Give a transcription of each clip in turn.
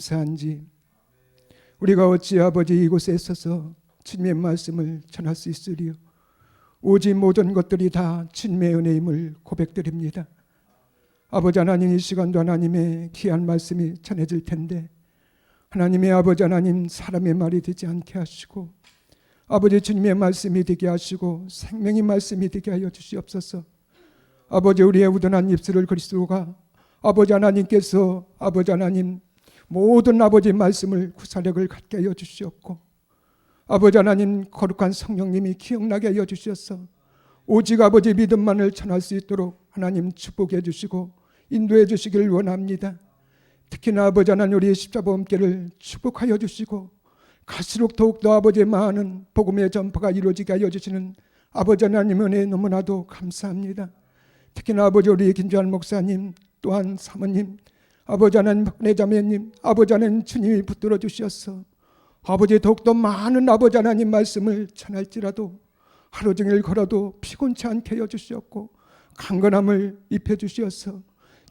감사한지 우리가 어찌 아버지 이곳에 있어서 주님의 말씀을 전할 수 있으리요. 오직 모든 것들이 다 주님의 은혜임을 고백드립니다. 아버지 하나님, 이 시간도 하나님의 귀한 말씀이 전해질 텐데 하나님의 아버지 하나님, 사람의 말이 되지 않게 하시고 아버지 주님의 말씀이 되게 하시고 생명의 말씀이 되게 하여 주시옵소서. 아버지, 우리의 우둔한 입술을 그리스도가 아버지 하나님께서 아버지 하나님 모든 아버지 말씀을 구사력을 갖게 하여 주시옵고 아버지 하나님 거룩한 성령님이 기억나게 하여 주셔서 오직 아버지 믿음만을 전할 수 있도록 하나님 축복해 주시고 인도해 주시길 원합니다. 특히나 아버지 하나님 우리의 십자보험께를 축복하여 주시고 갈수록 더욱더 아버지의 많은 복음의 전파가 이루어지게 하여 주시는 아버지 하나님 은혜 너무나도 감사합니다. 특히나 아버지 우리 김주환 목사님 또한 사모님 아버지 하나님 박내 자매님 아버지 하나님 주님이 붙들어 주셔서 아버지 더욱더 많은 아버지 하나님 말씀을 전할지라도 하루 종일 걸어도 피곤치 않게 하여 주시었고 강건함을 입혀 주시어서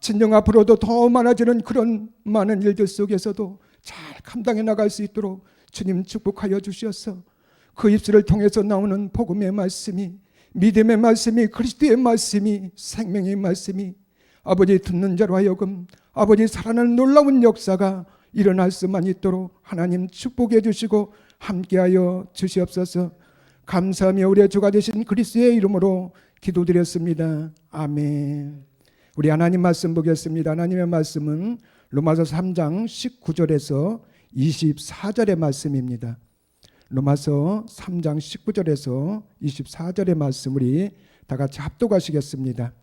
진정 앞으로도 더 많아지는 그런 많은 일들 속에서도 잘 감당해 나갈 수 있도록 주님 축복하여 주시어서 그 입술을 통해서 나오는 복음의 말씀이 믿음의 말씀이 그리스도의 말씀이 생명의 말씀이 아버지 듣는 자로 하여금 아버지 살아나는 놀라운 역사가 일어날 수만 있도록 하나님 축복해 주시고 함께하여 주시옵소서. 감사하며 우리의 주가 되신 그리스도의 이름으로 기도드렸습니다. 아멘. 우리 하나님 말씀 보겠습니다. 하나님의 말씀은 로마서 3장 19절에서 24절의 말씀입니다. 로마서 3장 19절에서 24절의 말씀 우리 다 같이 합독하시겠습니다.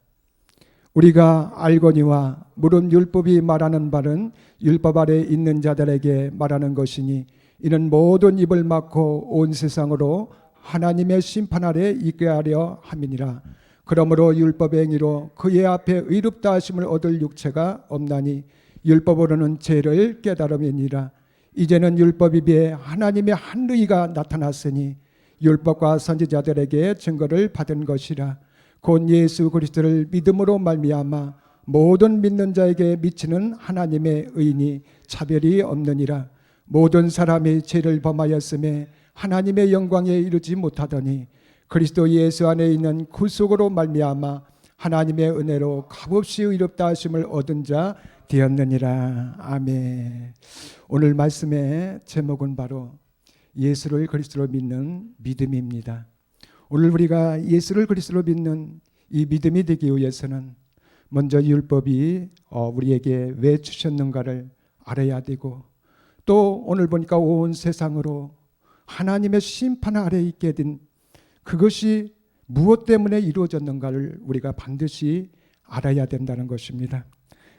우리가 알거니와 물은 율법이 말하는 바는 율법 아래 있는 자들에게 말하는 것이니 이는 모든 입을 막고 온 세상으로 하나님의 심판 아래 있게 하려 함이니라. 그러므로 율법의 행위로 그의 앞에 의롭다 하심을 얻을 육체가 없나니 율법으로는 죄를 깨달음이니라. 이제는 율법에 비해 하나님의 한 의가 나타났으니 율법과 선지자들에게 증거를 받은 것이라. 곧 예수 그리스도를 믿음으로 말미암아 모든 믿는 자에게 미치는 하나님의 의인이 차별이 없느니라. 모든 사람이 죄를 범하였음에 하나님의 영광에 이르지 못하더니 그리스도 예수 안에 있는 구속으로 말미암아 하나님의 은혜로 값없이 의롭다 하심을 얻은 자 되었느니라. 아멘. 오늘 말씀의 제목은 바로 예수를 그리스도로 믿는 믿음입니다. 오늘 우리가 예수를 그리스도로 믿는 이 믿음이 되기 위해서는 먼저 율법이 우리에게 왜 주셨는가를 알아야 되고 또 오늘 보니까 온 세상으로 하나님의 심판 아래 있게 된 그것이 무엇 때문에 이루어졌는가를 우리가 반드시 알아야 된다는 것입니다.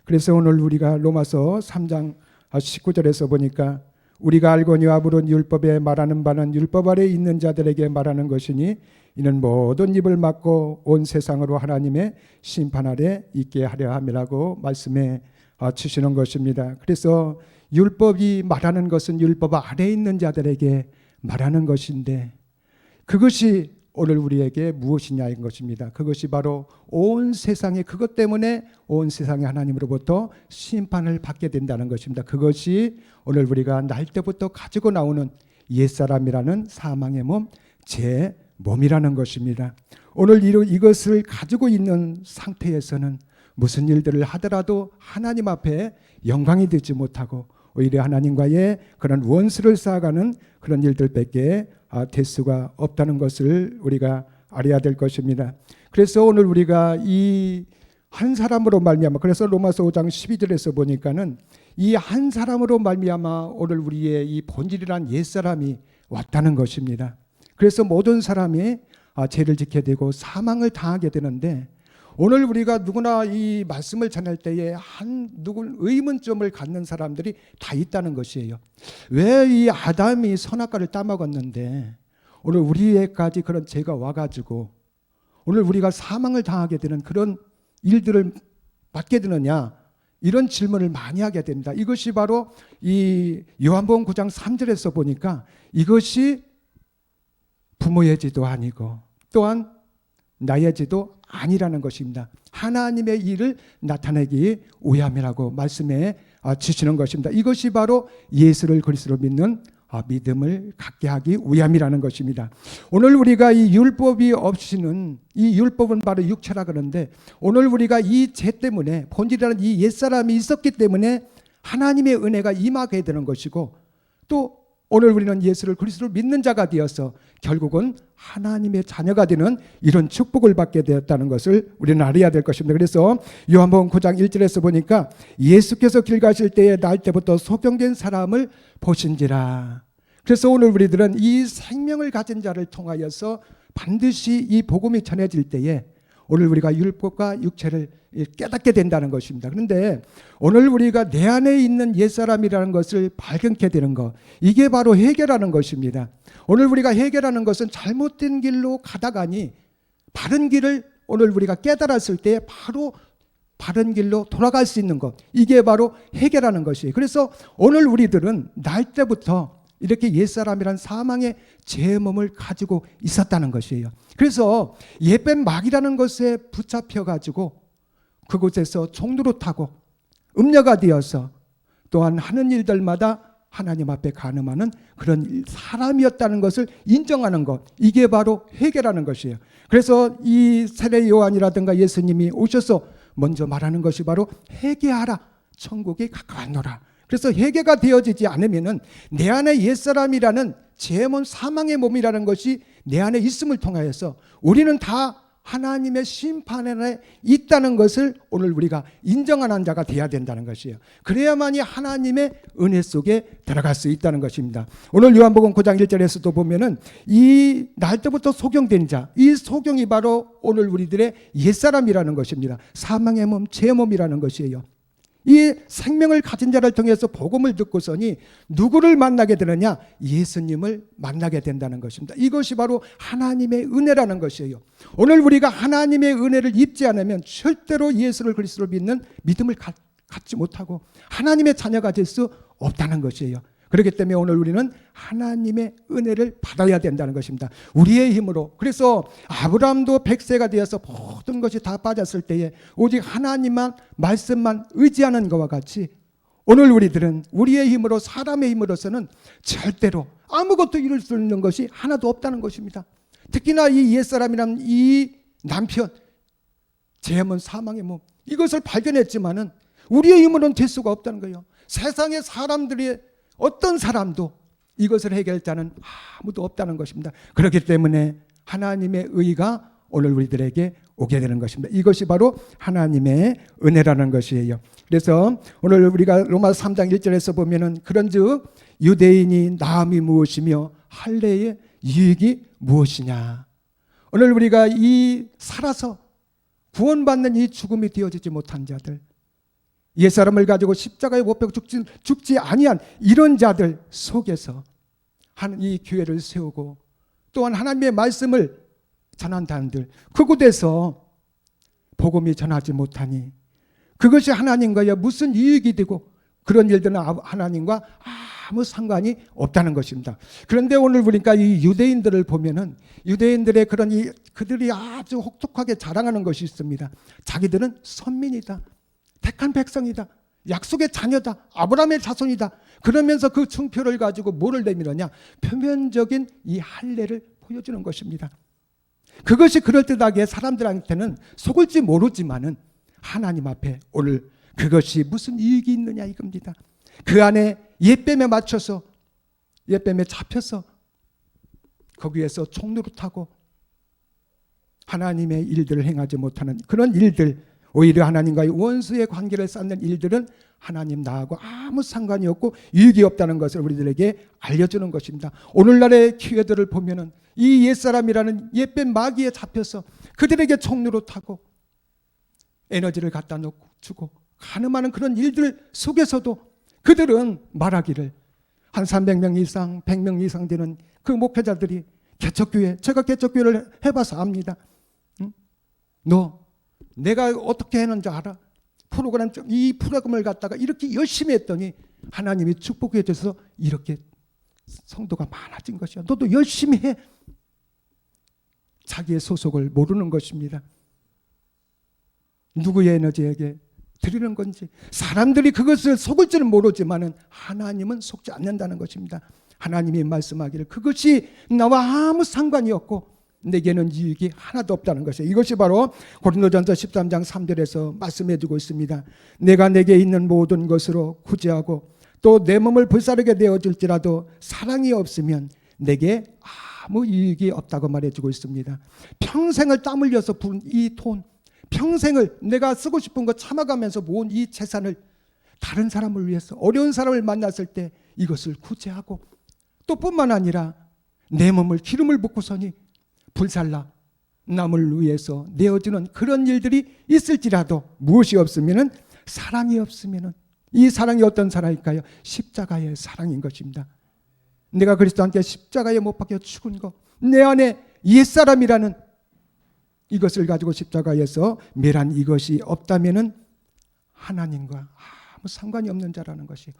그래서 오늘 우리가 로마서 3장 19절에서 보니까 우리가 알거니와 물은 율법에 말하는 바는 율법 아래 있는 자들에게 말하는 것이니 이는 모든 입을 막고 온 세상으로 하나님의 심판 아래 있게 하려 함이라고 말씀해 주시는 것입니다. 그래서 율법이 말하는 것은 율법 아래 있는 자들에게 말하는 것인데 그것이 오늘 우리에게 무엇이냐인 것입니다. 그것이 바로 온 세상에 그것 때문에 온 세상에 하나님으로부터 심판을 받게 된다는 것입니다. 그것이 오늘 우리가 날 때부터 가지고 나오는 옛사람이라는 사망의 몸, 제 몸이라는 것입니다. 오늘 이것을 가지고 있는 상태에서는 무슨 일들을 하더라도 하나님 앞에 영광이 되지 못하고 오히려 하나님과의 그런 원수를 쌓아가는 그런 일들밖에 될 수가 없다는 것을 우리가 알아야 될 것입니다. 그래서 오늘 우리가 이 한 사람으로 말미암아 그래서 로마서 5장 12절에서 보니까는 이 한 사람으로 말미암아 오늘 우리의 이 본질이란 옛사람이 왔다는 것입니다. 그래서 모든 사람이 죄를 짓게 되고 사망을 당하게 되는데 오늘 우리가 누구나 이 말씀을 전할 때에 누군 의문점을 갖는 사람들이 다 있다는 것이에요. 왜 이 아담이 선악과를 따먹었는데 오늘 우리에까지 그런 죄가 와가지고 오늘 우리가 사망을 당하게 되는 그런 일들을 받게 되느냐 이런 질문을 많이 하게 됩니다. 이것이 바로 이 요한복음 9장 3절에서 보니까 이것이 부모의 죄도 아니고 또한 나의 죄도 아니라는 것입니다. 하나님의 일을 나타내기 위함이라고 말씀해 주시는 것입니다. 이것이 바로 예수를 그리스도로 믿는 믿음을 갖게 하기 위함이라는 것입니다. 오늘 우리가 이 율법이 없이는, 이 율법은 바로 육체라 그러는데, 오늘 우리가 이 죄 때문에, 본질이라는 이 옛사람이 있었기 때문에 하나님의 은혜가 임하게 되는 것이고, 또 오늘 우리는 예수를 그리스도로 믿는 자가 되어서 결국은 하나님의 자녀가 되는 이런 축복을 받게 되었다는 것을 우리는 알아야 될 것입니다. 그래서 요한복음 9장 1절에서 보니까 예수께서 길 가실 때에 날 때부터 소경된 사람을 보신지라. 그래서 오늘 우리들은 이 생명을 가진 자를 통하여서 반드시 이 복음이 전해질 때에 오늘 우리가 율법과 육체를 깨닫게 된다는 것입니다. 그런데 오늘 우리가 내 안에 있는 옛사람이라는 것을 발견케 되는 것, 이게 바로 회개라는 것입니다. 오늘 우리가 회개라는 것은 잘못된 길로 가다가니 바른 길을 오늘 우리가 깨달았을 때 바로 바른 길로 돌아갈 수 있는 것, 이게 바로 회개라는 것이에요. 그래서 오늘 우리들은 날 때부터 이렇게 옛사람이란 사망의 죄의 몸을 가지고 있었다는 것이에요. 그래서 옛뱀 마귀라는 것에 붙잡혀가지고 그곳에서 종노릇하고 음녀가 되어서 또한 하는 일들마다 하나님 앞에 간음하는 그런 사람이었다는 것을 인정하는 것, 이게 바로 회개라는 것이에요. 그래서 이 세례 요한이라든가 예수님이 오셔서 먼저 말하는 것이 바로 회개하라, 천국이 가까웠노라. 그래서 회개가 되어지지 않으면은 내 안에 옛사람이라는 죄의 몸, 사망의 몸이라는 것이 내 안에 있음을 통하여서 우리는 다 하나님의 심판 안에 있다는 것을 오늘 우리가 인정하는 자가 되어야 된다는 것이에요. 그래야만이 하나님의 은혜 속에 들어갈 수 있다는 것입니다. 오늘 요한복음 9장 1절에서도 보면은 이 날 때부터 소경된 자, 이 소경이 바로 오늘 우리들의 옛사람이라는 것입니다. 사망의 몸, 죄의 몸이라는 것이에요. 이 생명을 가진 자를 통해서 복음을 듣고서니 누구를 만나게 되느냐? 예수님을 만나게 된다는 것입니다. 이것이 바로 하나님의 은혜라는 것이에요. 오늘 우리가 하나님의 은혜를 입지 않으면 절대로 예수를 그리스도로 믿는 믿음을 갖지 못하고 하나님의 자녀가 될 수 없다는 것이에요. 그렇기 때문에 오늘 우리는 하나님의 은혜를 받아야 된다는 것입니다. 우리의 힘으로. 그래서 아브라함도 100세가 되어서 모든 것이 다 빠졌을 때에 오직 하나님만, 말씀만 의지하는 것과 같이 오늘 우리들은 우리의 힘으로, 사람의 힘으로서는 절대로 아무것도 이룰 수 있는 것이 하나도 없다는 것입니다. 특히나 이 옛사람이란 이 남편, 죄의 몸, 사망의 몸, 이것을 발견했지만은 우리의 힘으로는 될 수가 없다는 거예요. 세상의 사람들이 어떤 사람도 이것을 해결할 자는 아무도 없다는 것입니다. 그렇기 때문에 하나님의 의가 오늘 우리들에게 오게 되는 것입니다. 이것이 바로 하나님의 은혜라는 것이에요. 그래서 오늘 우리가 로마서 3장 1절에서 보면은 그런즉 유대인이 나음이 무엇이며 할례의 유익이 무엇이냐. 오늘 우리가 이 살아서 구원받는 이 죽음이 되어지지 못한 자들, 옛사람을 가지고 십자가에 못 박혀 죽지 아니한 이런 자들 속에서 이 교회를 세우고 또한 하나님의 말씀을 전한다는 들, 그곳에서 복음이 전하지 못하니 그것이 하나님과야 무슨 이익이 되고 그런 일들은 하나님과 아무 상관이 없다는 것입니다. 그런데 오늘 보니까 이 유대인들을 보면은 유대인들의 그런 그들이 아주 혹독하게 자랑하는 것이 있습니다. 자기들은 선민이다, 택한 백성이다, 약속의 자녀다, 아브라함의 자손이다. 그러면서 그 증표를 가지고 뭐를 내밀었냐? 표면적인 이 할례를 보여주는 것입니다. 그것이 그럴듯하게 사람들한테는 속을지 모르지만은 하나님 앞에 오늘 그것이 무슨 이익이 있느냐 이겁니다. 그 안에 옛뱀에 맞춰서, 옛뱀에 잡혀서 거기에서 총노릇하고 하나님의 일들을 행하지 못하는 그런 일들, 오히려 하나님과의 원수의 관계를 쌓는 일들은 하나님 나하고 아무 상관이 없고 유익이 없다는 것을 우리들에게 알려주는 것입니다. 오늘날의 교회들을 보면은 이 옛사람이라는 옛뱀 마귀에 잡혀서 그들에게 총노릇하고 에너지를 갖다 놓고 주고 가늠하는 그런 일들 속에서도 그들은 말하기를 한 300명 이상, 100명 이상 되는 그 목회자들이 개척교회, 제가 개척교회를 해봐서 압니다. 응? 너 내가 어떻게 했는지 알아? 이 프로그램을 갖다가 이렇게 열심히 했더니 하나님이 축복해 줘서 이렇게 성도가 많아진 것이야. 너도 열심히 해. 자기의 소속을 모르는 것입니다. 누구의 에너지에게 드리는 건지, 사람들이 그것을 속을 줄은 모르지만은 하나님은 속지 않는다는 것입니다. 하나님이 말씀하기를 그것이 나와 아무 상관이 없고 내게는 이익이 하나도 없다는 것이에요. 이것이 바로 고린도전서 13장 3절에서 말씀해 주고 있습니다. 내가 내게 있는 모든 것으로 구제하고 또 내 몸을 불사르게 되어줄지라도 사랑이 없으면 내게 아무 이익이 없다고 말해주고 있습니다. 평생을 땀 흘려서 부은 이 돈, 평생을 내가 쓰고 싶은 거 참아가면서 모은 이 재산을 다른 사람을 위해서, 어려운 사람을 만났을 때 이것을 구제하고 또 뿐만 아니라 내 몸을 기름을 붓고서니 불살라 남을 위해서 내어주는 그런 일들이 있을지라도 무엇이 없으면은, 사랑이 없으면은, 이 사랑이 어떤 사랑일까요? 십자가의 사랑인 것입니다. 내가 그리스도와 함께 십자가에 못 박혀 죽은 것, 내 안에 옛사람이라는 이것을 가지고 십자가에서 멸한 이것이 없다면은 하나님과 아무 상관이 없는 자라는 것이에요.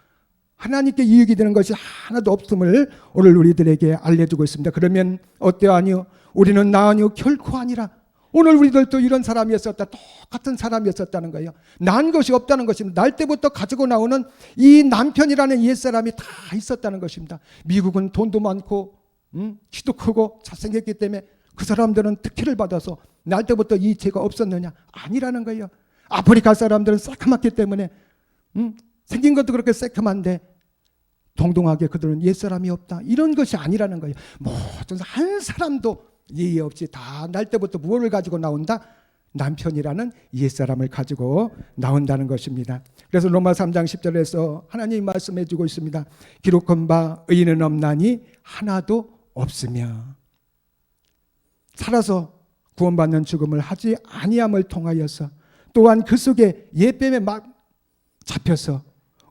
하나님께 이익이 되는 것이 하나도 없음을 오늘 우리들에게 알려주고 있습니다. 그러면 어때요? 아니요. 우리는 나 아니요 결코 아니라. 오늘 우리들도 이런 사람이었었다, 똑같은 사람이었었다는 거예요. 난 것이 없다는 것입니다. 날 때부터 가지고 나오는 이 남편이라는 옛사람이 다 있었다는 것입니다. 미국은 돈도 많고 키도 크고 잘생겼기 때문에 그 사람들은 특혜를 받아서 날 때부터 이 죄가 없었느냐? 아니라는 거예요. 아프리카 사람들은 새카맣기 때문에 생긴 것도 그렇게 새카만데 동등하게 그들은 옛사람이 없다, 이런 것이 아니라는 거예요. 모든 한 사람도 예의 없이 다 날 때부터 무엇을 가지고 나온다? 남편이라는 옛사람을 가지고 나온다는 것입니다. 그래서 로마 3장 10절에서 하나님이 말씀해 주고 있습니다. 기록한 바 의인은 없나니 하나도 없으며, 살아서 구원받는 죽음을 하지 아니함을 통하여서 또한 그 속에 옛뱀에 막 잡혀서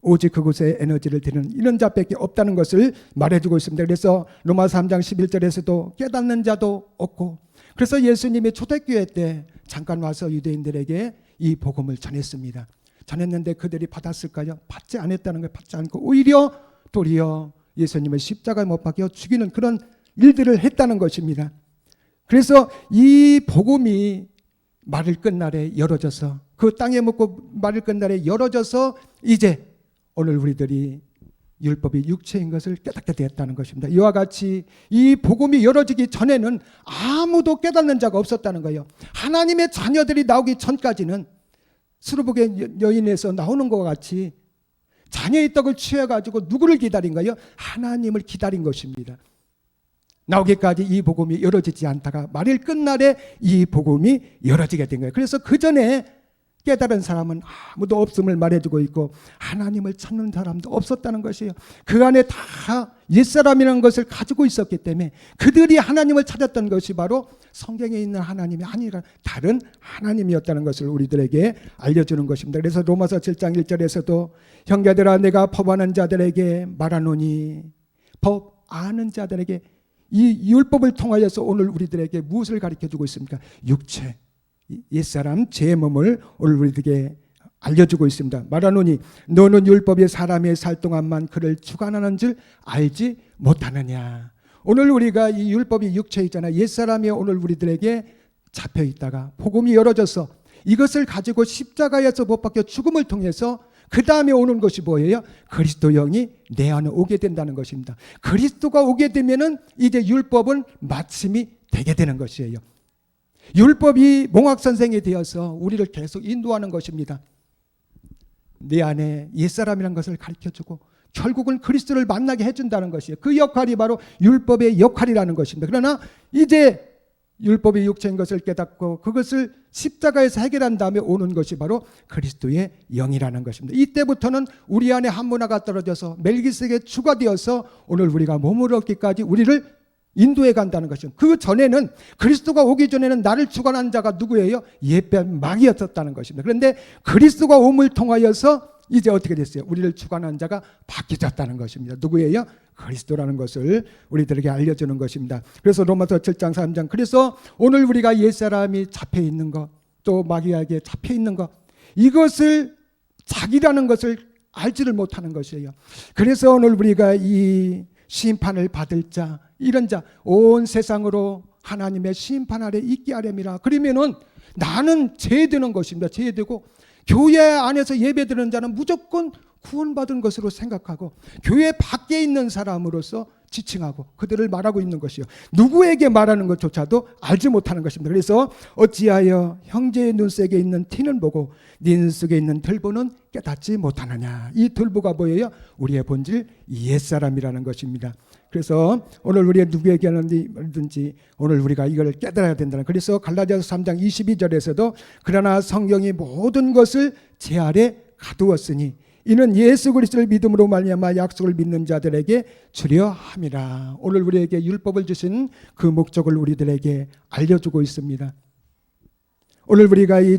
오직 그곳에 에너지를 드리는 이런 자밖에 없다는 것을 말해주고 있습니다. 그래서 로마 3장 11절에서도 깨닫는 자도 없고, 그래서 예수님이 초대교회 때 잠깐 와서 유대인들에게 이 복음을 전했습니다. 전했는데 그들이 받았을까요? 받지 않았다는 걸, 받지 않고 오히려 도리어 예수님을 십자가에 못 박혀 죽이는 그런 일들을 했다는 것입니다. 그래서 이 복음이 말을 끝날에 열어져서, 그 땅에 묻고 말을 끝날에 열어져서 이제 오늘 우리들이 율법이 육체인 것을 깨닫게 되었다는 것입니다. 이와 같이 이 복음이 열어지기 전에는 아무도 깨닫는 자가 없었다는 거예요. 하나님의 자녀들이 나오기 전까지는 수르복의 여인에서 나오는 것과 같이 자녀의 떡을 취해가지고 누구를 기다린 거예요? 하나님을 기다린 것입니다. 나오기까지 이 복음이 열어지지 않다가 말일 끝날에 이 복음이 열어지게 된 거예요. 그래서 그 전에 깨달은 사람은 아무도 없음을 말해주고 있고 하나님을 찾는 사람도 없었다는 것이에요. 그 안에 다 옛사람이라는 것을 가지고 있었기 때문에 그들이 하나님을 찾았던 것이 바로 성경에 있는 하나님이 아니라 다른 하나님이었다는 것을 우리들에게 알려주는 것입니다. 그래서 로마서 7장 1절에서도 형제들아 내가 법하는 자들에게 말하노니, 법 아는 자들에게, 이 율법을 통하여서 오늘 우리들에게 무엇을 가르쳐주고 있습니까? 육체, 옛사람, 제 몸을 오늘 우리에게 알려주고 있습니다. 말하노니 너는 율법이 사람의 살 동안만 그를 주관하는 줄 알지 못하느냐. 오늘 우리가 이 율법이 육체이잖아요. 옛사람이 오늘 우리들에게 잡혀 있다가 복음이 열어져서 이것을 가지고 십자가에서 못 박혀 죽음을 통해서 그 다음에 오는 것이 뭐예요? 그리스도 영이 내 안에 오게 된다는 것입니다. 그리스도가 오게 되면은 이제 율법은 마침이 되게 되는 것이에요. 율법이 몽학선생이 되어서 우리를 계속 인도하는 것입니다. 내 안에 옛사람이라는 것을 가르쳐주고 결국은 그리스도를 만나게 해준다는 것이에요. 그 역할이 바로 율법의 역할이라는 것입니다. 그러나 이제 율법이 육체인 것을 깨닫고 그것을 십자가에서 해결한 다음에 오는 것이 바로 그리스도의 영이라는 것입니다. 이때부터는 우리 안에 한 문화가 떨어져서 멜기세덱의 주가 되어서 오늘 우리가 몸을 얻기까지 우리를 인도해 간다는 것이죠. 그 전에는, 그리스도가 오기 전에는 나를 주관한 자가 누구예요? 옛뱀 마귀였었다는 것입니다. 그런데 그리스도가 옴을 통하여서 이제 어떻게 됐어요? 우리를 주관한 자가 바뀌었다는 것입니다. 누구예요? 그리스도라는 것을 우리들에게 알려주는 것입니다. 그래서 로마서 7장 3장, 그래서 오늘 우리가 옛사람이 잡혀 있는 것, 또 마귀에게 잡혀 있는 것, 이것을 자기라는 것을 알지를 못하는 것이에요. 그래서 오늘 우리가 이 심판을 받을 자, 이런 자, 온 세상으로 하나님의 심판 아래 있게 하렴이라. 그러면은 나는 제되는 것입니다. 제되고 교회 안에서 예배드리는 자는 무조건 구원받은 것으로 생각하고 교회 밖에 있는 사람으로서 지칭하고 그들을 말하고 있는 것이요. 누구에게 말하는 것조차도 알지 못하는 것입니다. 그래서 어찌하여 형제의 눈색에 있는 티는 보고 네 눈속에 있는 들보는 깨닫지 못하느냐. 이 들보가 뭐예요? 우리의 본질 옛사람이라는 것입니다. 그래서 오늘 우리가 누구에게 하는지 오늘 우리가 이걸 깨달아야 된다는. 그래서 갈라디아서 3장 22절에서도 그러나 성경이 모든 것을 제 아래 가두었으니 이는 예수 그리스도를 믿음으로 말미암아 약속을 믿는 자들에게 주려 함이라. 오늘 우리에게 율법을 주신 그 목적을 우리들에게 알려주고 있습니다. 오늘 우리가 이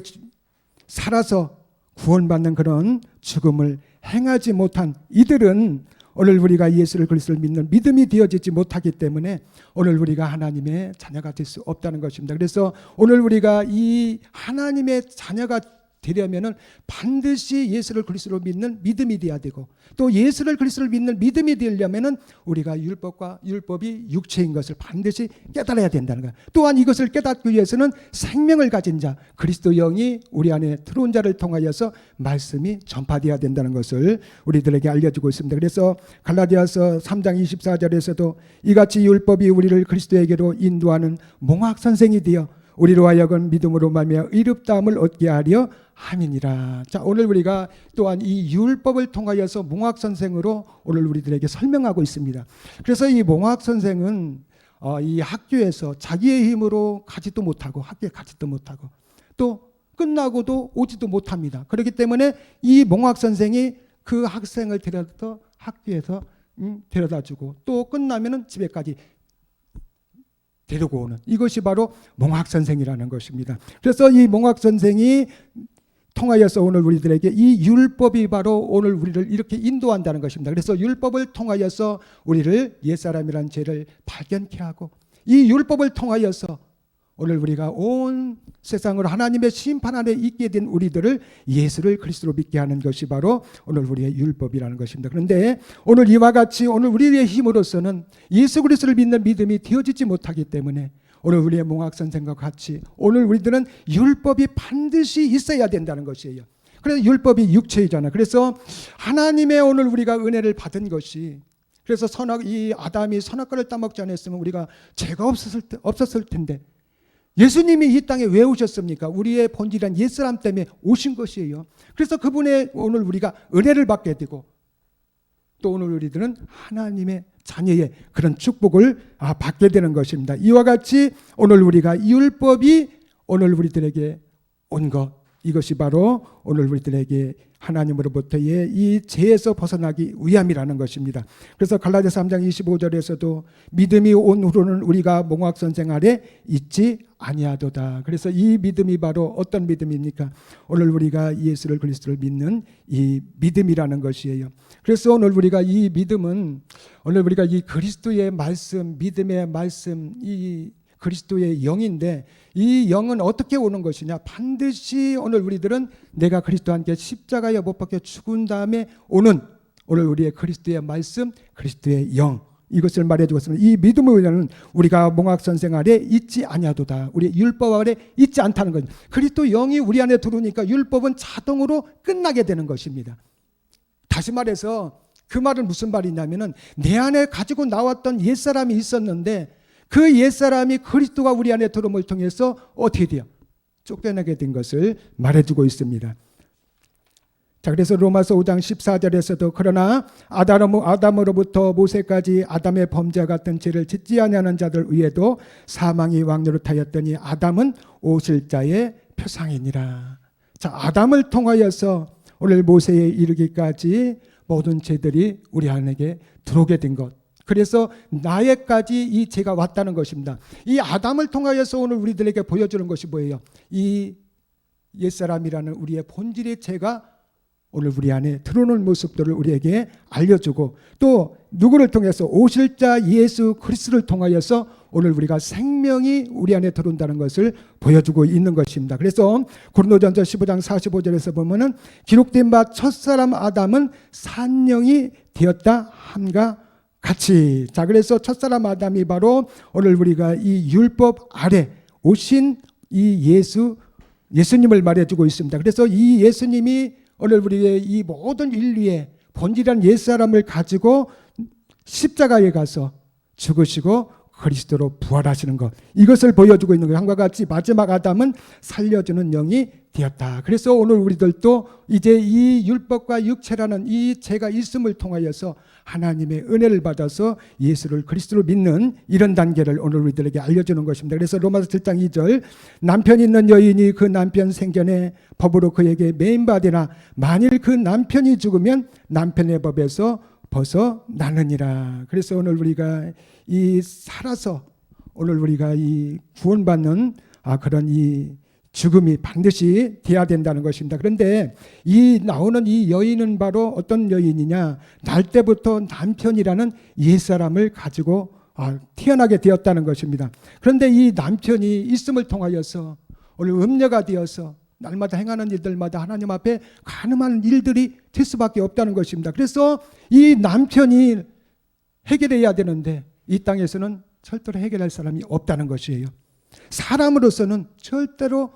살아서 구원받는 그런 죽음을 행하지 못한 이들은 오늘 우리가 예수를 그리스도를 믿는 믿음이 되어지지 못하기 때문에 오늘 우리가 하나님의 자녀가 될 수 없다는 것입니다. 그래서 오늘 우리가 이 하나님의 자녀가 되려면은 반드시 예수를 그리스도로 믿는 믿음이 되어야 되고 또 예수를 그리스도를 믿는 믿음이 되려면은 우리가 율법이 육체인 것을 반드시 깨달아야 된다는 것. 또한 이것을 깨닫기 위해서는 생명을 가진 자 그리스도 영이 우리 안에 들어온 자를 통하여서 말씀이 전파되어야 된다는 것을 우리들에게 알려주고 있습니다. 그래서 갈라디아서 3장 24절에서도 이같이 율법이 우리를 그리스도에게로 인도하는 몽학 선생이 되어 우리로 하여금 믿음으로 말미암아 의롭다함을 얻게 하려 함이니라. 자, 오늘 우리가 또한 이 율법을 통하여서 몽학 선생으로 오늘 우리들에게 설명하고 있습니다. 그래서 이 몽학 선생은 이 학교에서 자기의 힘으로 가지도 못하고 학교에 가지도 못하고 또 끝나고도 오지도 못합니다. 그렇기 때문에 이 몽학 선생이 그 학생을 데려다 학교에서 데려다주고 또 끝나면은 집에까지 데리고 오는 이것이 바로 몽학 선생이라는 것입니다. 그래서 이 몽학 선생이 통하여서 오늘 우리들에게 이 율법이 바로 오늘 우리를 이렇게 인도한다는 것입니다. 그래서 율법을 통하여서 우리를 옛사람이라는 죄를 발견케 하고 이 율법을 통하여서 오늘 우리가 온 세상으로 하나님의 심판 아래 있게 된 우리들을 예수를 그리스도로 믿게 하는 것이 바로 오늘 우리의 율법이라는 것입니다. 그런데 오늘 이와 같이 오늘 우리의 힘으로서는 예수 그리스도를 믿는 믿음이 되어지지 못하기 때문에 오늘 우리의 몽학 선생과 같이 오늘 우리들은 율법이 반드시 있어야 된다는 것이에요. 그래서 율법이 육체이잖아요. 그래서 하나님의 오늘 우리가 은혜를 받은 것이 그래서 이 아담이 선악과를 따먹지 않았으면 우리가 죄가 없었을 텐데 예수님이 이 땅에 왜 오셨습니까? 우리의 본질한 옛사람 때문에 오신 것이에요. 그래서 그분의 오늘 우리가 은혜를 받게 되고 또 오늘 우리들은 하나님의 자녀의 그런 축복을 받게 되는 것입니다. 이와 같이 오늘 우리가 율법이 오늘 우리들에게 온 것 이것이 바로 오늘 우리들에게 하나님으로부터의 이 죄에서 벗어나기 위함이라는 것입니다. 그래서 갈라디아서 3장 25절에서도 믿음이 온 후로는 우리가 몽학 선생 아래 있지 아니하도다. 그래서 이 믿음이 바로 어떤 믿음입니까? 오늘 우리가 예수를 그리스도를 믿는 이 믿음이라는 것이에요. 그래서 오늘 우리가 이 믿음은 오늘 우리가 이 그리스도의 말씀, 믿음의 말씀, 이 그리스도의 영인데 이 영은 어떻게 오는 것이냐? 반드시 오늘 우리들은 내가 그리스도와 함께 십자가에 못 박혀 죽은 다음에 오는 오늘 우리의 그리스도의 말씀, 그리스도의 영 이것을 말해주고 있습니다. 이 믿음을 위하는 우리가 몽학 선생 아래 있지 아니하도다. 우리 율법 아래 있지 않다는 거죠. 그리스도 영이 우리 안에 들어오니까 율법은 자동으로 끝나게 되는 것입니다. 다시 말해서 그 말은 무슨 말이냐면은 내 안에 가지고 나왔던 옛사람이 있었는데 그 옛사람이 그리스도가 우리 안에 들어옴을 통해서 어떻게 돼요? 쫓겨나게 된 것을 말해주고 있습니다. 자, 그래서 로마서 5장 14절에서도 그러나 아담으로부터 모세까지 아담의 범죄와 같은 죄를 짓지 아니하는 자들 위에도 사망이 왕노릇하였더니 아담은 오실 자의 표상이니라. 자, 아담을 통하여서 오늘 모세에 이르기까지 모든 죄들이 우리 안에게 들어오게 된 것. 그래서 나에까지 이 죄가 왔다는 것입니다. 이 아담을 통하여서 오늘 우리들에게 보여주는 것이 뭐예요? 이 옛사람이라는 우리의 본질의 죄가 오늘 우리 안에 들어오는 모습들을 우리에게 알려주고 또 누구를 통해서 오실 자 예수 그리스도를 통하여서 오늘 우리가 생명이 우리 안에 들어온다는 것을 보여주고 있는 것입니다. 그래서 고린도전서 15장 45절에서 보면은 기록된 바 첫사람 아담은 산령이 되었다 함과 같이. 자, 그래서 첫사람 아담이 바로 오늘 우리가 이 율법 아래 오신 이 예수 예수님을 말해주고 있습니다. 그래서 이 예수님이 오늘 우리의 이 모든 인류의 본질한 옛사람을 가지고 십자가에 가서 죽으시고 그리스도로 부활하시는 것, 이것을 보여주고 있는 거예요. 한과 같이 마지막 아담은 살려주는 영이 되었다. 그래서 오늘 우리들도 이제 이 율법과 육체라는 이 죄가 있음을 통하여서 하나님의 은혜를 받아서 예수를 그리스도로 믿는 이런 단계를 오늘 우리들에게 알려주는 것입니다. 그래서 로마서 7장 2절, 남편 있는 여인이 그 남편 생견의 법으로 그에게 매인받으나 만일 그 남편이 죽으면 남편의 법에서 벗어나느니라. 그래서 오늘 우리가 이 살아서 오늘 우리가 이 구원받는 그런 이 죽음이 반드시 돼야 된다는 것입니다. 그런데 이 나오는 이 여인은 바로 어떤 여인이냐? 날 때부터 남편이라는 옛사람을 가지고 태어나게 되었다는 것입니다. 그런데 이 남편이 있음을 통하여서 오늘 음녀가 되어서 날마다 행하는 일들마다 하나님 앞에 가늠한 일들이 될 수밖에 없다는 것입니다. 그래서 이 남편이 해결해야 되는데 이 땅에서는 절대로 해결할 사람이 없다는 것이에요. 사람으로서는 절대로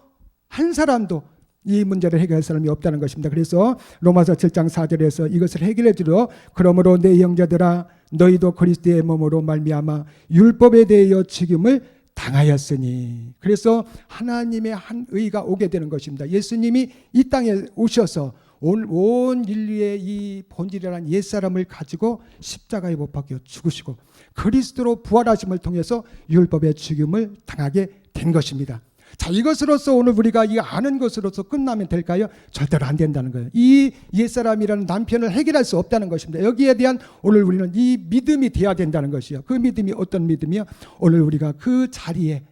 한 사람도 이 문제를 해결할 사람이 없다는 것입니다. 그래서 로마서 7장 4절에서 이것을 해결해 주려 그러므로 내 형제들아 너희도 그리스도의 몸으로 말미암아 율법에 대하여 죽임을 당하였으니. 그래서 하나님의 한 의가 오게 되는 것입니다. 예수님이 이 땅에 오셔서 온 인류의 이 본질이라는 옛사람을 가지고 십자가에 못 박혀 죽으시고 그리스도로 부활하심을 통해서 율법의 죽임을 당하게 된 것입니다. 자, 이것으로서 오늘 우리가 이 아는 것으로서 끝나면 될까요? 절대로 안 된다는 거예요. 이 옛사람이라는 남편을 해결할 수 없다는 것입니다. 여기에 대한 오늘 우리는 이 믿음이 돼야 된다는 것이요. 그 믿음이 어떤 믿음이요? 오늘 우리가 그 자리에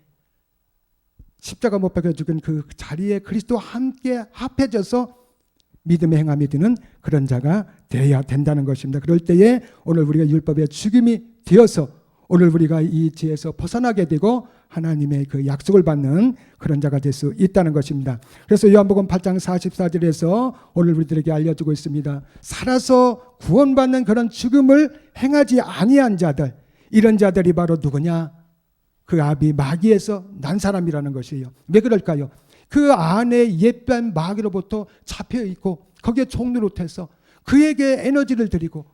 십자가 못 박혀 죽은 그 자리에 그리스도와 함께 합해져서 믿음의 행함이 되는 그런 자가 되어야 된다는 것입니다. 그럴 때에 오늘 우리가 율법의 죽임이 되어서 오늘 우리가 이 죄에서 벗어나게 되고 하나님의 그 약속을 받는 그런 자가 될 수 있다는 것입니다. 그래서 요한복음 8장 44절에서 오늘 우리들에게 알려주고 있습니다. 살아서 구원받는 그런 죽음을 행하지 아니한 자들, 이런 자들이 바로 누구냐? 그 아비 마귀에서 난 사람이라는 것이에요. 왜 그럴까요? 그 안에 옛뱀 마귀로부터 잡혀 있고 거기에 종노릇해서 그에게 에너지를 드리고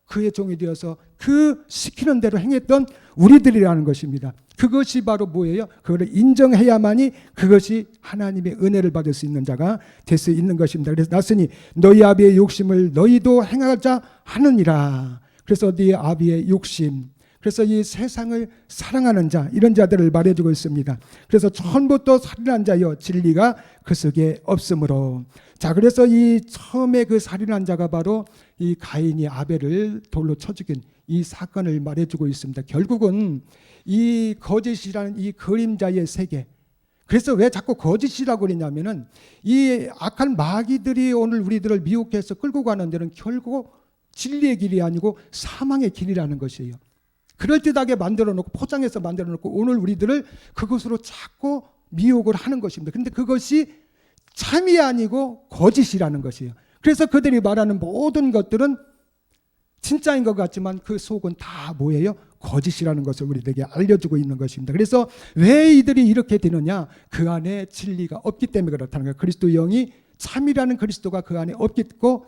그의 종이 되어서 그 시키는 대로 행했던 우리들이라는 것입니다. 그것이 바로 뭐예요? 그거를 인정해야만이 그것이 하나님의 은혜를 받을 수 있는 자가 될 수 있는 것입니다. 그래서 나으니 너희 아비의 욕심을 너희도 행하자 하느니라. 그래서 네 아비의 욕심, 그래서 이 세상을 사랑하는 자, 이런 자들을 말해주고 있습니다. 그래서 처음부터 살인한 자여 진리가 그 속에 없으므로. 자, 그래서 이 처음에 그 살인한 자가 바로 이 가인이 아벨을 돌로 쳐 죽인 이 사건을 말해주고 있습니다. 결국은 이 거짓이라는 이 그림자의 세계, 그래서 왜 자꾸 거짓이라고 그러냐면은 이 악한 마귀들이 오늘 우리들을 미혹해서 끌고 가는 데는 결국 진리의 길이 아니고 사망의 길이라는 것이에요. 그럴듯하게 만들어 놓고 포장해서 만들어 놓고 오늘 우리들을 그것으로 자꾸 미혹을 하는 것입니다. 그런데 그것이 참이 아니고 거짓이라는 것이에요. 그래서 그들이 말하는 모든 것들은 진짜인 것 같지만 그 속은 다 뭐예요? 거짓이라는 것을 우리들에게 알려주고 있는 것입니다. 그래서 왜 이들이 이렇게 되느냐? 그 안에 진리가 없기 때문에 그렇다는 거예요. 그리스도 영이 참이라는 그리스도가 그 안에 없고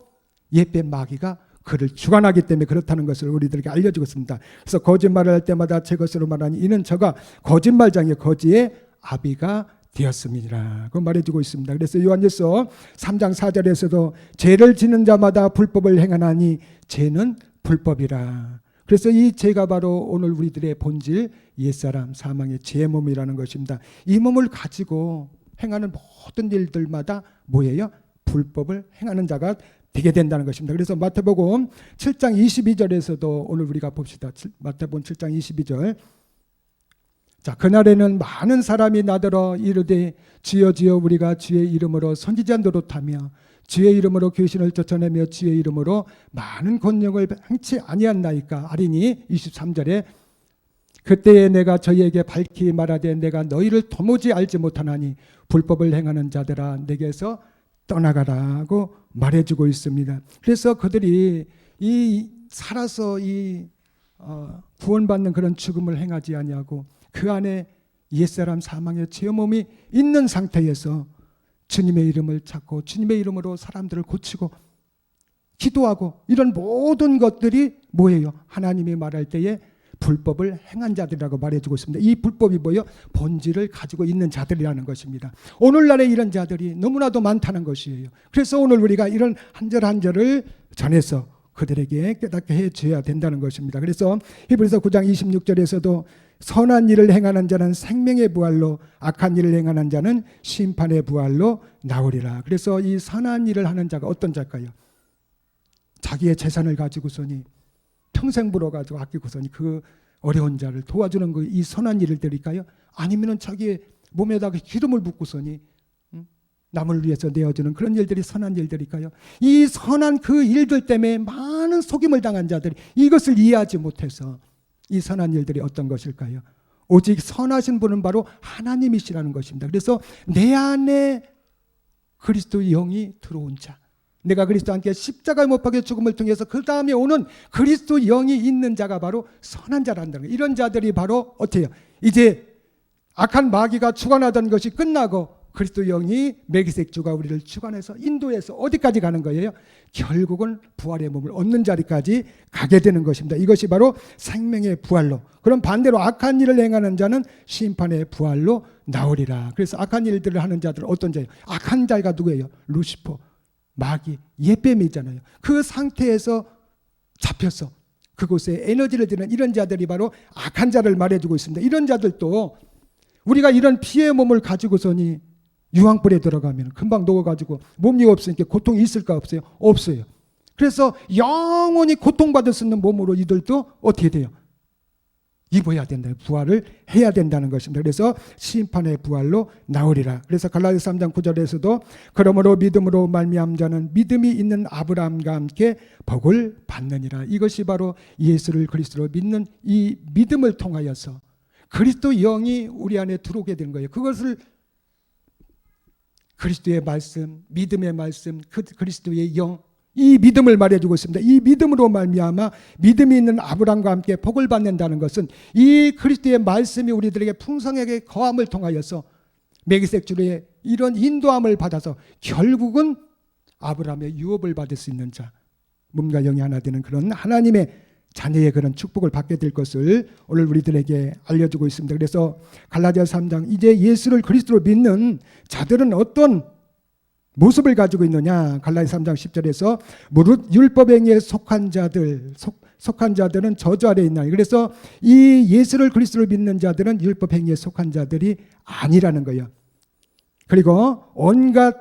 옛뱀 마귀가 그를 주관하기 때문에 그렇다는 것을 우리들에게 알려주고 있습니다. 그래서 거짓말을 할 때마다 제 것으로 말하니 이는 저가 거짓말장의 거지의 아비가 되었습니다. 그 말해주고 있습니다. 그래서 요한일서 3장 4절에서도 죄를 지는 자마다 불법을 행하나니 죄는 불법이라. 그래서 이 죄가 바로 오늘 우리들의 본질 옛사람 사망의 죄의 몸이라는 것입니다. 이 몸을 가지고 행하는 모든 일들마다 뭐예요? 불법을 행하는 자가 되게 된다는 것입니다. 그래서 마태복음 7장 22절에서도 오늘 우리가 봅시다. 마태복음 7장 22절. 자, 그날에는 많은 사람이 나더러 이르되 주여 주여 우리가 주의 이름으로 선지자 노릇하며 주의 이름으로 귀신을 쫓아내며 주의 이름으로 많은 권능을 행치 아니한나이까 하리니 23절에 그때에 내가 저희에게 밝히 말하되 내가 너희를 도무지 알지 못하나니 불법을 행하는 자들아 내게서 떠나가라고 말해주고 있습니다. 그래서 그들이 이 살아서 이 구원받는 그런 죽음을 행하지 아니하고 그 안에 옛사람 사망의 죄 몸이 있는 상태에서 주님의 이름을 찾고 주님의 이름으로 사람들을 고치고 기도하고 이런 모든 것들이 뭐예요? 하나님이 말할 때에 불법을 행한 자들이라고 말해주고 있습니다. 이 불법이 뭐예요? 본질을 가지고 있는 자들이라는 것입니다. 오늘날에 이런 자들이 너무나도 많다는 것이에요. 그래서 오늘 우리가 이런 한 절 한 절을 전해서 그들에게 깨닫게 해줘야 된다는 것입니다. 그래서 히브리서 9장 26절에서도 선한 일을 행하는 자는 생명의 부활로 악한 일을 행하는 자는 심판의 부활로 나오리라. 그래서 이 선한 일을 하는 자가 어떤 자일까요? 자기의 재산을 가지고서니 평생 벌어가지고 아끼고서니 그 어려운 자를 도와주는 거 이 선한 일을 드릴까요? 아니면은 자기의 몸에다가 기름을 붓고서니 남을 위해서 내어주는 그런 일들이 선한 일들일까요? 이 선한 그 일들 때문에 많은 속임을 당한 자들이 이것을 이해하지 못해서 이 선한 일들이 어떤 것일까요? 오직 선하신 분은 바로 하나님이시라는 것입니다. 그래서 내 안에 그리스도의 영이 들어온 자, 내가 그리스도와 함께 십자가에 못 박혀 죽음을 통해서 그 다음에 오는 그리스도 영이 있는 자가 바로 선한 자라는 거예요. 이런 자들이 바로 어때요? 이제 악한 마귀가 주관하던 것이 끝나고 그리스도 영이 멜기세덱 주가 우리를 주관해서 인도해서 어디까지 가는 거예요? 결국은 부활의 몸을 얻는 자리까지 가게 되는 것입니다. 이것이 바로 생명의 부활로. 그럼 반대로 악한 일을 행하는 자는 심판의 부활로 나오리라. 그래서 악한 일들을 하는 자들은 어떤 자예요? 악한 자가 누구예요? 루시퍼, 마귀, 옛뱀이잖아요. 그 상태에서 잡혀서 그곳에 에너지를 드는 이런 자들이 바로 악한 자를 말해주고 있습니다. 이런 자들도 우리가 이런 피의 몸을 가지고서니 유황불에 들어가면 금방 녹아가지고 몸이 없으니까 고통이 있을까 없어요? 없어요. 그래서 영원히 고통받을 수 있는 몸으로 이들도 어떻게 돼요? 입어야 된다. 부활을 해야 된다는 것입니다. 그래서 심판의 부활로 나오리라. 그래서 갈라디아서 3장 9절에서도 그러므로 믿음으로 말미암은 자는 믿음이 있는 아브라함과 함께 복을 받느니라. 이것이 바로 예수를 그리스도로 믿는 이 믿음을 통하여서 그리스도 영이 우리 안에 들어오게 되는 거예요. 그것을 그리스도의 말씀, 믿음의 말씀, 그리스도의 영, 이 믿음을 말해주고 있습니다. 이 믿음으로 말미암아 믿음이 있는 아브라함과 함께 복을 받는다는 것은 이 그리스도의 말씀이 우리들에게 풍성하게 거함을 통하여서 멜기세덱 주의 이런 인도함을 받아서 결국은 아브라함의 유업을 받을 수 있는 자, 몸과 영이 하나 되는 그런 하나님의 자녀의 그런 축복을 받게 될 것을 오늘 우리들에게 알려주고 있습니다. 그래서 갈라디아서 3장 이제 예수를 그리스도로 믿는 자들은 어떤 모습을 가지고 있느냐? 갈라디아서 3장 10절에서 무릇 율법행위에 속한 자들은 저주 아래에 있나니. 그래서 이 예수를 그리스도로 믿는 자들은 율법행위에 속한 자들이 아니라는 거예요. 그리고 온갖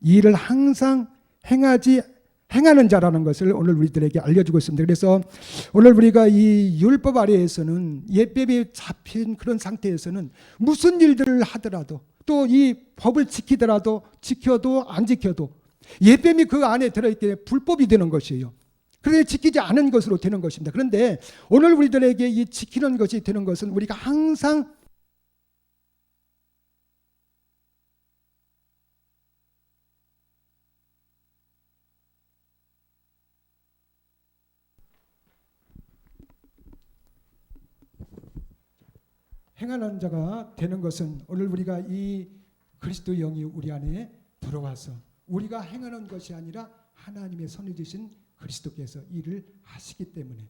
일을 항상 행하는 자라는 것을 오늘 우리들에게 알려주고 있습니다. 그래서 오늘 우리가 이 율법 아래에서는 옛뱀에 잡힌 그런 상태에서는 무슨 일들을 하더라도 또 이 법을 지켜도 안 지켜도 옛뱀이 그 안에 들어있기에 불법이 되는 것이에요. 그런데 지키지 않은 것으로 되는 것입니다. 그런데 오늘 우리들에게 이 지키는 것이 되는 것은 우리가 항상 행하는 자가 되는 것은 오늘 우리가 이 그리스도 영이 우리 안에 들어와서 우리가 행하는 것이 아니라 하나님의 선을 주신 그리스도께서 일을 하시기 때문에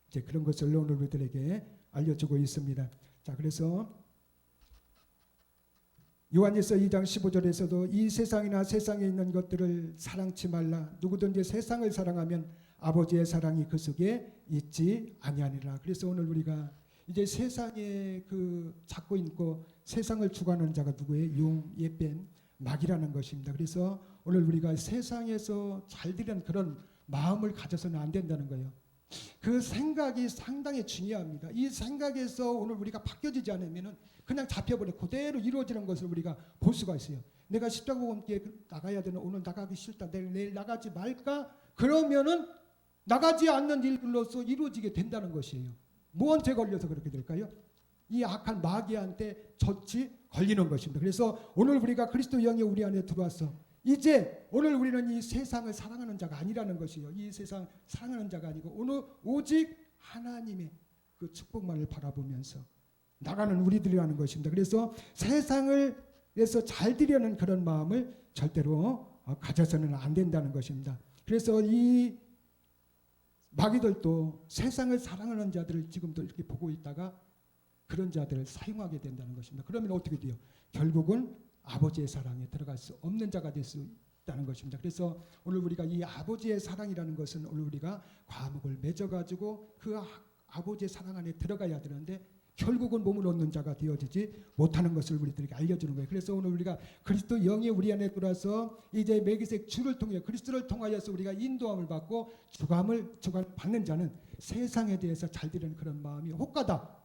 이제 그런 것을 오늘 우리들에게 알려주고 있습니다. 자, 그래서 요한일서 2장 15절에서도 이 세상이나 세상에 있는 것들을 사랑치 말라. 누구든지 세상을 사랑하면 아버지의 사랑이 그 속에 있지 아니하니라. 그래서 오늘 우리가 이제 세상에 잡고 있고 세상을 주관하는 자가 누구예요? 용, 옛뱀, 마귀라는 것입니다. 그래서 오늘 우리가 세상에서 잘 되는 그런 마음을 가져서는 안 된다는 거예요. 그 생각이 상당히 중요합니다. 이 생각에서 오늘 우리가 바뀌어지지 않으면 그냥 잡혀버려 그대로 이루어지는 것을 우리가 볼 수가 있어요. 내가 십자가와 함께 나가야 되는 오늘 나가기 싫다. 내일 나가지 말까? 그러면은 나가지 않는 일들로서 이루어지게 된다는 것이에요. 무언죄 걸려서 그렇게 될까요? 이 악한 마귀한테 젖이 걸리는 것입니다. 그래서 오늘 우리가 그리스도 영이 우리 안에 들어와서 이제 오늘 우리는 이 세상을 사랑하는 자가 아니라는 것이에요. 이 세상 사랑하는 자가 아니고 오늘 오직 하나님의 그 축복만을 바라보면서 나가는 우리들이라는 것입니다. 그래서 세상을 그래서 잘 드리려는 그런 마음을 절대로 가져서는 안 된다는 것입니다. 그래서 이 마귀들도 세상을 사랑하는 자들을 지금도 이렇게 보고 있다가 그런 자들을 사용하게 된다는 것입니다. 그러면 어떻게 돼요? 결국은 아버지의 사랑에 들어갈 수 없는 자가 될 수 있다는 것입니다. 그래서 오늘 우리가 이 아버지의 사랑이라는 것은 오늘 우리가 과목을 맺어가지고 그 아버지의 사랑 안에 들어가야 되는데 결국은 몸을 얻는 자가 되어지지 못하는 것을 우리들에게 알려주는 거예요. 그래서 오늘 우리가 그리스도 영이 우리 안에 들어와서 이제 멜기세덱 주를 통해 그리스도를 통하여서 우리가 인도함을 받고 주감을 받는 자는 세상에 대해서 잘 되는 그런 마음이 혹가다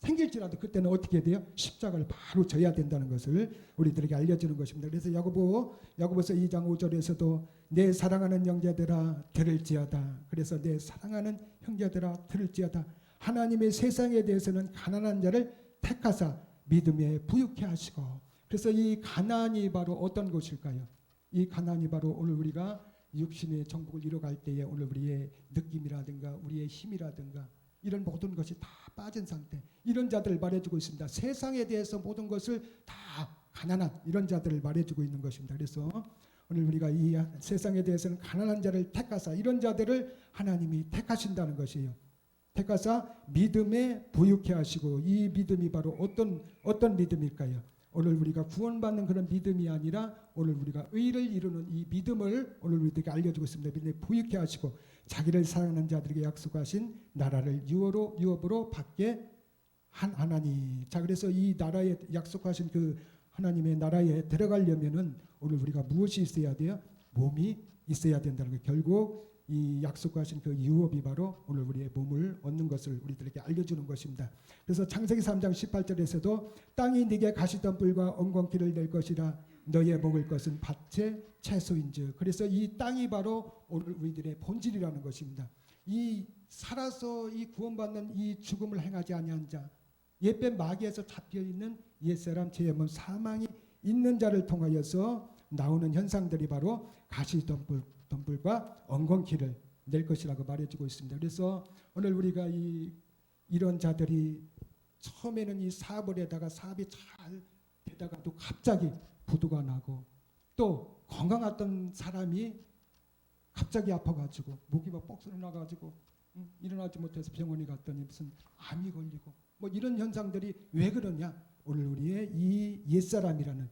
생길지라도 그때는 어떻게 돼요? 십자가를 바로 져야 된다는 것을 우리들에게 알려주는 것입니다. 그래서 야고보서 2장 5절에서도 내 사랑하는 형제들아 들을지어다. 그래서 내 사랑하는 형제들아 들을지어다. 하나님의 세상에 대해서는 가난한 자를 택하사 믿음에 부유케 하시고, 그래서 이 가난이 바로 어떤 것일까요? 이 가난이 바로 오늘 우리가 육신의 정복을 이뤄갈 때에 오늘 우리의 느낌이라든가 우리의 힘이라든가 이런 모든 것이 다 빠진 상태, 이런 자들을 말해주고 있습니다. 세상에 대해서 모든 것을 다 가난한 이런 자들을 말해주고 있는 것입니다. 그래서 오늘 우리가 이 세상에 대해서는 가난한 자를 택하사 이런 자들을 하나님이 택하신다는 것이에요. 택하사 믿음에 부유케 하시고, 이 믿음이 바로 어떤 믿음일까요? 오늘 우리가 구원받는 그런 믿음이 아니라 오늘 우리가 의를 이루는 이 믿음을 오늘 우리에게 알려주고 있습니다. 믿음에 부유케 하시고 자기를 사랑하는 자들에게 약속하신 나라를 유업으로 받게 한 하나님. 자, 그래서 이 나라에 약속하신 그 하나님의 나라에 들어가려면은 오늘 우리가 무엇이 있어야 돼요? 몸이 있어야 된다는 거예요. 결국 이 약속하신 그 유업이 바로 오늘 우리의 몸을 얻는 것을 우리들에게 알려주는 것입니다. 그래서 창세기 3장 18절에서도 땅이 네게 가시덤불과 엉겅퀴를 낼 것이라 너의 먹을 것은 밭의 채소인즉. 그래서 이 땅이 바로 오늘 우리들의 본질이라는 것입니다. 이 살아서 이 구원받는 이 죽음을 행하지 아니한 자, 옛뱀 마귀에서 잡혀있는 옛사람 죄의 사망이 있는 자를 통하여서 나오는 현상들이 바로 가시덤불과 엉겅퀴를 낼 것이라고 말해주고 있습니다. 그래서 오늘 우리가 이런 자들이 처음에는 이 사업에다가 사업이 잘 되다가도 갑자기 부도가 나고, 또 건강했던 사람이 갑자기 아파가지고 목이 막 뻑 나가지고 일어나지 못해서 병원에 갔더니 무슨 암이 걸리고 뭐 이런 현상들이 왜 그러냐? 오늘 우리의 이 옛사람이라는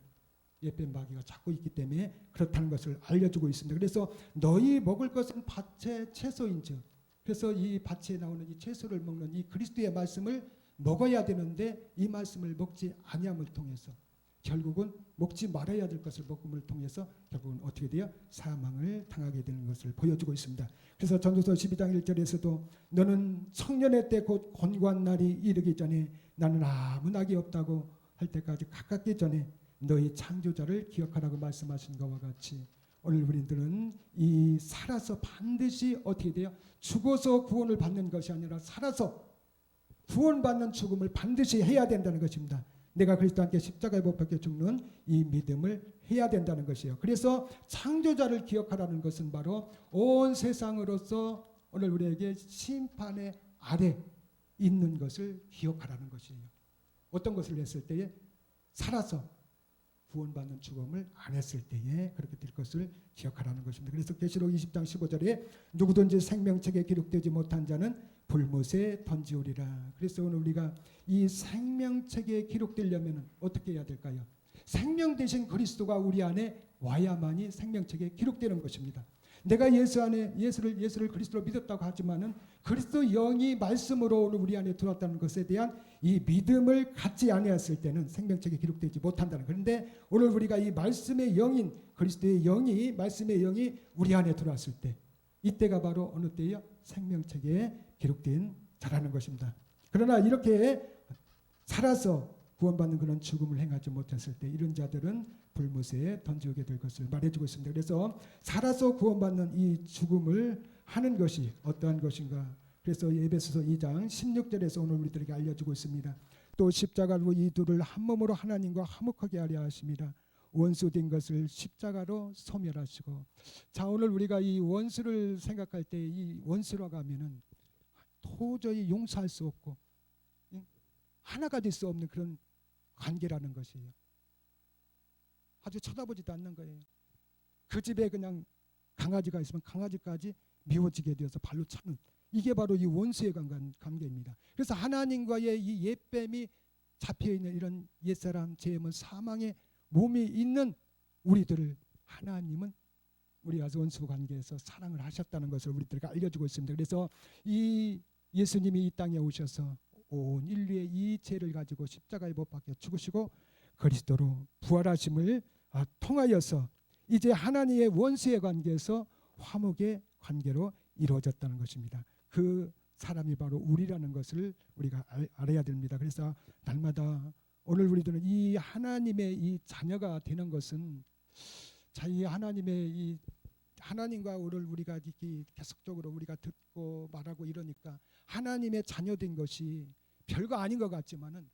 옛뱀 마귀가 잡고 있기 때문에 그렇다는 것을 알려주고 있습니다. 그래서 너희 먹을 것은 밭의 채소인즉, 그래서 이 밭에 나오는 이 채소를 먹는 이 그리스도의 말씀을 먹어야 되는데 이 말씀을 먹지 아니함을 통해서 결국은 먹지 말아야 될 것을 먹음을 통해서 결국은 어떻게 돼요? 사망을 당하게 되는 것을 보여주고 있습니다. 그래서 전도서 12장 1절에서도 너는 청년의 때 곧 곤고한 날이 이르기 전에 나는 아무 낙이 없다고 할 때까지 가깝기 전에 너희 창조자를 기억하라고 말씀하신 것과 같이 오늘 우리들은 이 살아서 반드시 어떻게 돼요? 죽어서 구원을 받는 것이 아니라 살아서 구원받는 죽음을 반드시 해야 된다는 것입니다. 내가 그리스도와 함께 십자가에 못 박혀 죽는 이 믿음을 해야 된다는 것이에요. 그래서 창조자를 기억하라는 것은 바로 온 세상으로서 오늘 우리에게 심판의 아래 있는 것을 기억하라는 것이에요. 어떤 것을 했을 때에 살아서 구원받는 죽음을 안 했을 때에 그렇게 될 것을 기억하라는 것입니다. 그래서 계시록 20장 15절에 누구든지 생명책에 기록되지 못한 자는 불못에 던지우리라. 그래서 오늘 우리가 이 생명책에 기록되려면 어떻게 해야 될까요? 생명 대신 그리스도가 우리 안에 와야만이 생명책에 기록되는 것입니다. 내가 예수를 그리스도로 믿었다고 하지만은 그리스도 영이 말씀으로 오늘 우리 안에 들어왔다는 것에 대한 이 믿음을 갖지 아니했을 때는 생명책에 기록되지 못한다는. 그런데 오늘 우리가 이 말씀의 영인 그리스도의 영이 말씀의 영이 우리 안에 들어왔을 때, 이때가 바로 어느 때예요? 생명책에 기록된 자라는 것입니다. 그러나 이렇게 살아서 구원받는 그런 죽음을 행하지 못했을 때 이런 자들은 불못에 던지게 될 것을 말해주고 있습니다. 그래서 살아서 구원받는 이 죽음을 하는 것이 어떠한 것인가? 그래서 에베소서 2장 16절에서 오늘 우리들에게 알려주고 있습니다. 또 십자가로 이 둘을 한 몸으로 하나님과 화목하게 하려 하십니다. 원수된 것을 십자가로 소멸하시고. 자, 오늘 우리가 이 원수를 생각할 때 이 원수라고 하면은 도저히 용서할 수 없고 하나가 될 수 없는 그런 관계라는 것이에요. 아주 쳐다보지도 않는 거예요. 그 집에 그냥 강아지가 있으면 강아지까지 미워지게 되어서 발로 차는, 이게 바로 이 원수의 관계입니다. 그래서 하나님과의 이 옛뱀이 잡혀있는 이런 옛사람 죄음은 사망의 몸이 있는 우리들을 하나님은 우리가 원수 관계에서 사랑을 하셨다는 것을 우리들에게 알려주고 있습니다. 그래서 이 예수님이 이 땅에 오셔서 온 인류의 이 죄를 가지고 십자가에 못 박혀 죽으시고 그리스도로 부활하심을 통하여서 이제 하나님의 원수의 관계에서 화목의 관계로 이루어졌다는 것입니다. 그 사람이 바로 우리라는 것을 우리가 알아야 됩니다. 그래서 날마다 오늘 우리들은 이 하나님의 이 자녀가 되는 것은 이 하나님의 이 하나님과 오늘 우리가 이렇게 계속적으로 우리가 듣고 말하고 이러니까 하나님의 자녀된 것이 별거 아닌 것 같지만은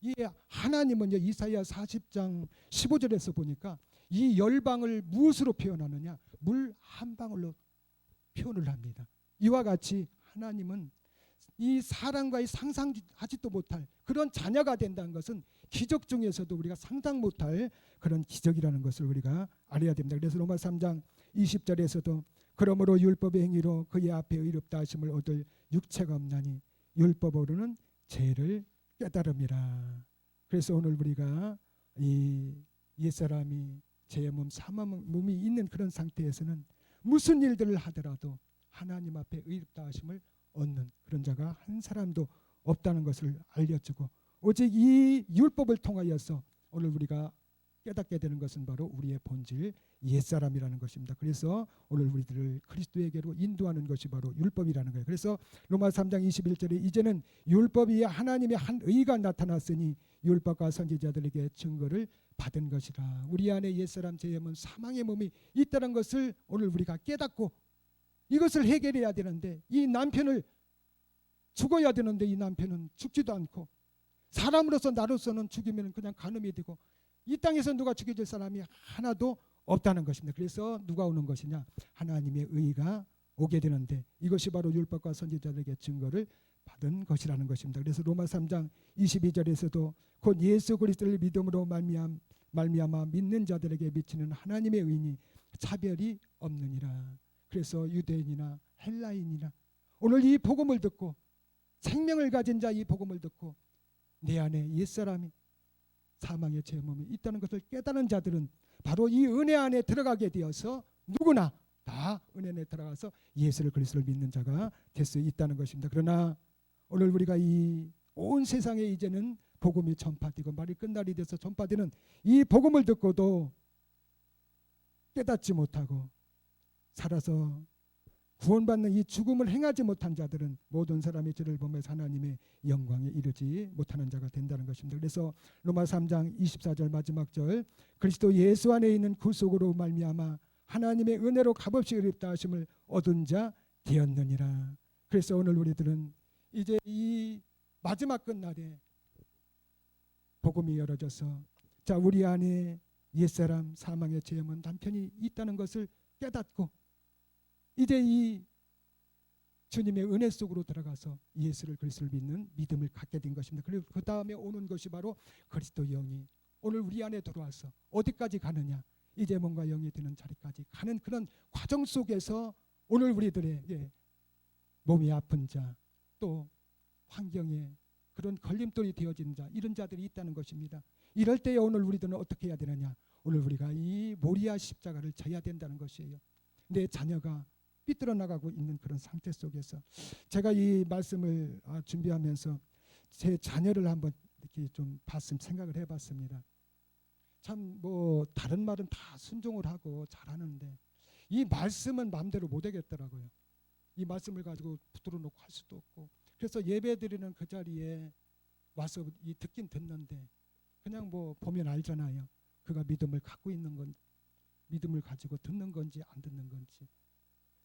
이 하나님은요, 이사야 40장 15절에서 보니까 이 열방을 무엇으로 표현하느냐, 물 한 방울로 표현을 합니다. 이와 같이 하나님은 이 사람과 상상하지도 못할 그런 자녀가 된다는 것은 기적 중에서도 우리가 상상 못할 그런 기적이라는 것을 우리가 알아야 됩니다. 그래서 로마 3장 20절에서도 그러므로 율법의 행위로 그의 앞에 의롭다 하심을 얻을 육체가 없나니 율법으로는 죄를 깨달음이라. 그래서 오늘 우리가 이 옛사람이 죄의 몸, 사망의 몸이 있는 그런 상태에서는 무슨 일들을 하더라도 하나님 앞에 의롭다 하심을 얻는 그런 자가 한 사람도 없다는 것을 알려주고, 오직 이 율법을 통하여서 오늘 우리가 깨닫게 되는 것은 바로 우리의 본질 옛사람이라는 것입니다. 그래서 오늘 우리들을 그리스도에게로 인도하는 것이 바로 율법이라는 거예요. 그래서 로마 3장 21절에 이제는 율법이 하나님의 한 의가 나타났으니 율법과 선지자들에게 증거를 받은 것이라. 우리 안에 옛사람 죄의 몸, 사망의 몸이 있다는 것을 오늘 우리가 깨닫고 이것을 해결해야 되는데, 이 남편을 죽어야 되는데 이 남편은 죽지도 않고, 사람으로서 나로서는 죽이면 그냥 간음이 되고, 이 땅에서 누가 죽여줄 사람이 하나도 없다는 것입니다. 그래서 누가 오는 것이냐, 하나님의 의가 오게 되는데 이것이 바로 율법과 선지자들에게 증거를 받은 것이라는 것입니다. 그래서 로마 3장 22절에서도 곧 예수 그리스도를 믿음으로 말미암아 믿는 자들에게 미치는 하나님의 의니 차별이 없느니라. 그래서 유대인이나 헬라인이나 오늘 이 복음을 듣고 생명을 가진 자 이 복음을 듣고 내 안에 옛사람이 사망의 죄 몸이 있다는 것을 깨달은 자들은 바로 이 은혜 안에 들어가게 되어서 누구나 다 은혜 안에 들어가서 예수를 그리스도를 믿는 자가 될 수 있다는 것입니다. 그러나 오늘 우리가 이 온 세상에 이제는 복음이 전파되고 말이 끝날이 돼서 전파되는 이 복음을 듣고도 깨닫지 못하고 살아서 구원받는 이 죽음을 행하지 못한 자들은 모든 사람의 죄를 범해서 하나님의 영광에 이르지 못하는 자가 된다는 것입니다. 그래서 로마 3장 24절 마지막 절, 그리스도 예수 안에 있는 구속으로 말미암아 하나님의 은혜로 값없이 의롭다 하심을 얻은 자 되었느니라. 그래서 오늘 우리들은 이제 이 마지막 끝날에 복음이 열어져서 자, 우리 안에 옛사람 사망의 죄 없는 남편이 있다는 것을 깨닫고 이제 이 주님의 은혜 속으로 들어가서 예수를 그리스도를 믿는 믿음을 갖게 된 것입니다. 그리고 그 다음에 오는 것이 바로 그리스도 영이 오늘 우리 안에 들어와서 어디까지 가느냐, 이제 뭔가 영이 되는 자리까지 가는 그런 과정 속에서 오늘 우리들의 몸이 아픈 자, 또 환경에 그런 걸림돌이 되어진 자, 이런 자들이 있다는 것입니다. 이럴 때에 오늘 우리들은 어떻게 해야 되느냐, 오늘 우리가 이 모리아 십자가를 져야 된다는 것이에요. 내 자녀가 삐뚤어 나가고 있는 그런 상태 속에서 제가 이 말씀을 준비하면서 제 자녀를 한번 이렇게 좀 생각을 해봤습니다. 참 뭐 다른 말은 다 순종을 하고 잘하는데 이 말씀은 마음대로 못 하겠더라고요. 이 말씀을 가지고 붙들어 놓고 할 수도 없고, 그래서 예배 드리는 그 자리에 와서 이 듣긴 듣는데 그냥 뭐 보면 알잖아요. 그가 믿음을 갖고 있는 건, 믿음을 가지고 듣는 건지 안 듣는 건지.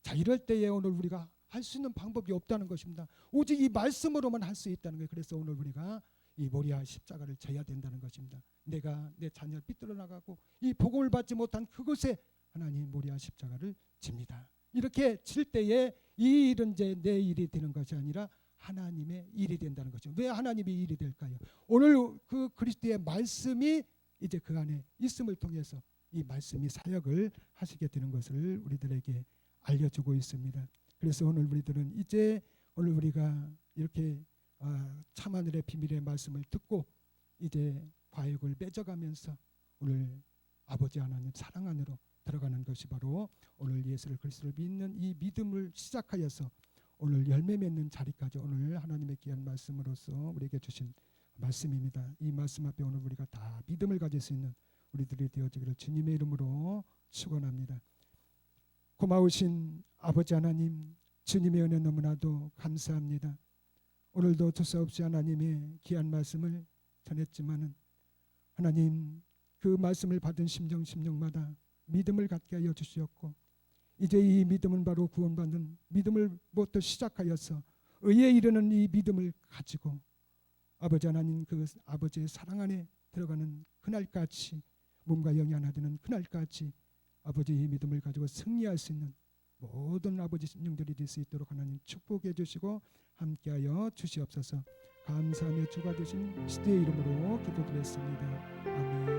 자, 이럴 때에 오늘 우리가 할 수 있는 방법이 없다는 것입니다. 오직 이 말씀으로만 할 수 있다는 거예요. 그래서 오늘 우리가 이 모리아 십자가를 져야 된다는 것입니다. 내가 내 자녀를 삐뚤어 나가고 이 복음을 받지 못한 그곳에 하나님 모리아 십자가를 집니다. 이렇게 칠 때에 이 일은 이제 내 일이 되는 것이 아니라 하나님의 일이 된다는 거죠. 왜 하나님의 일이 될까요? 오늘 그 그리스도의 말씀이 이제 그 안에 있음을 통해서 이 말씀이 사역을 하시게 되는 것을 우리들에게 알려주고 있습니다. 그래서 오늘 우리들은 이제 오늘 우리가 이렇게 참하늘의 비밀의 말씀을 듣고 이제 과육을 맺어가면서 오늘 아버지 하나님 사랑 안으로 들어가는 것이 바로 오늘 예수 그리스도를 믿는 이 믿음을 시작하여서 오늘 열매 맺는 자리까지 오늘 하나님의 귀한 말씀으로서 우리에게 주신 말씀입니다. 이 말씀 앞에 오늘 우리가 다 믿음을 가질 수 있는 우리들이 되어지기를 주님의 이름으로 축원합니다. 고마우신 아버지 하나님, 주님의 은혜 너무나도 감사합니다. 오늘도 두서없이 하나님의 귀한 말씀을 전했지만은 하나님 그 말씀을 받은 심령마다 믿음을 갖게 하여 주시었고 이제 이 믿음은 바로 구원받는 믿음을부터 시작하여서 의에 이르는 이 믿음을 가지고 아버지 하나님 그 아버지의 사랑 안에 들어가는 그날까지 몸과 영이 하나 되는 그날까지 아버지의 믿음을 가지고 승리할 수 있는 모든 아버지 심령들이 될 수 있도록 하나님 축복해 주시고 함께하여 주시옵소서. 감사하며 주가 되신 시대의 이름으로 기도드렸습니다. 아멘.